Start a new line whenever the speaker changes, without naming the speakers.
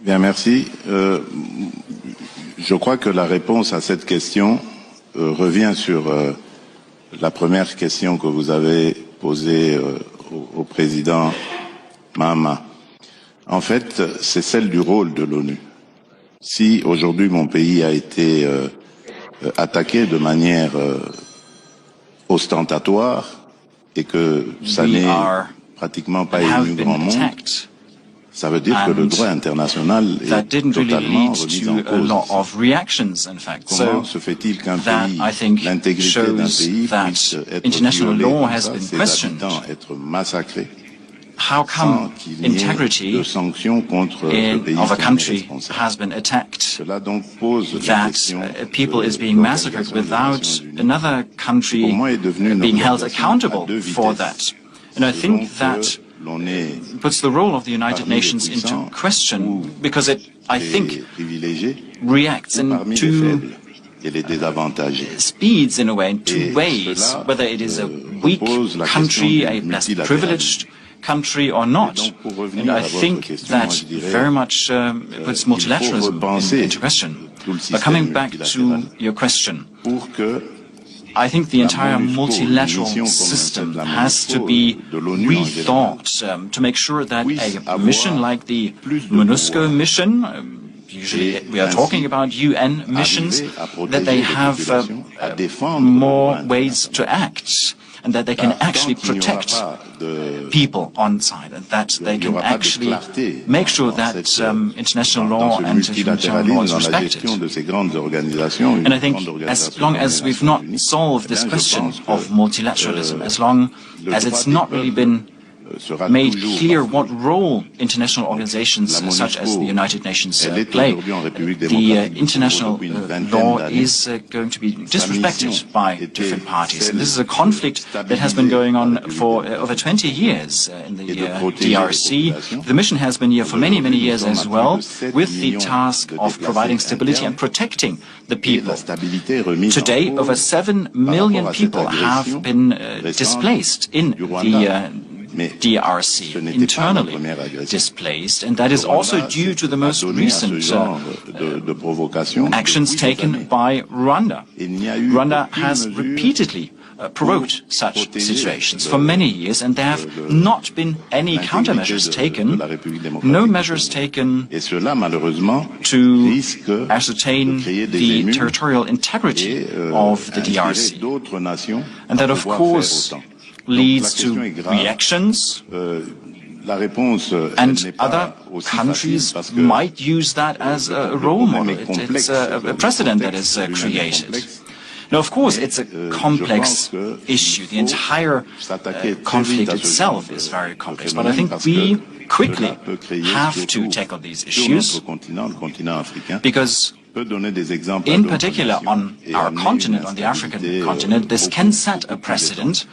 Bien, merci. Je crois que la réponse à cette question revient sur la première question que vous avez posée au président Mahama. En fait, c'est celle du rôle de l'ONU. Si aujourd'hui mon pays a été attaqué de manière ostentatoire et que ça n'est pratiquement pas ému grand monde, ça veut dire que le droit international est totalement remis en cause. Comment se fait-il qu'un pays, l'intégrité d'un pays puisse être violée comme ça, ses habitants être massacrés, sans qu'il n'y ait de sanctions contre le pays
of a country has been attacked,
Cela donc pose la
that
question
people is being massacred without another country being held accountable for that. And I think that puts the role of the United Nations into question, because it, I think, reacts in two speeds, in a way, in two ways, whether it is a weak country, a less privileged country or not. And I think that very much puts multilateralism into question. But coming back to your question, I think the entire multilateral system has to be rethought to make sure that a mission like the MONUSCO mission, usually we are talking about UN missions, that they have more ways to act, and that they can actually protect people on site, and that they can actually make sure that international law and humanitarian law is respected. And I think as long as we've not solved this question of multilateralism, as long as it's not really been made clear what role international organizations such as the United Nations play, the international law is going to be disrespected by different parties. And this is a conflict that has been going on for over 20 years in the DRC. The mission has been here for many, many years as well, with the task of providing stability and protecting the people. Today, over 7 million people have been displaced in the DRC, internally displaced, and that is also due to the most recent actions taken by Rwanda. Rwanda has repeatedly provoked such situations for many years, and there have not been any countermeasures taken, no measures taken to ascertain the territorial integrity of the DRC. And that, of course, leads to reactions, and other countries might use that as a role model. It's a precedent that is created. Now, of course, it's a complex issue. The entire conflict itself is very complex, but I think we quickly have to tackle these issues, because in particular on our continent, on the African continent, this can set a precedent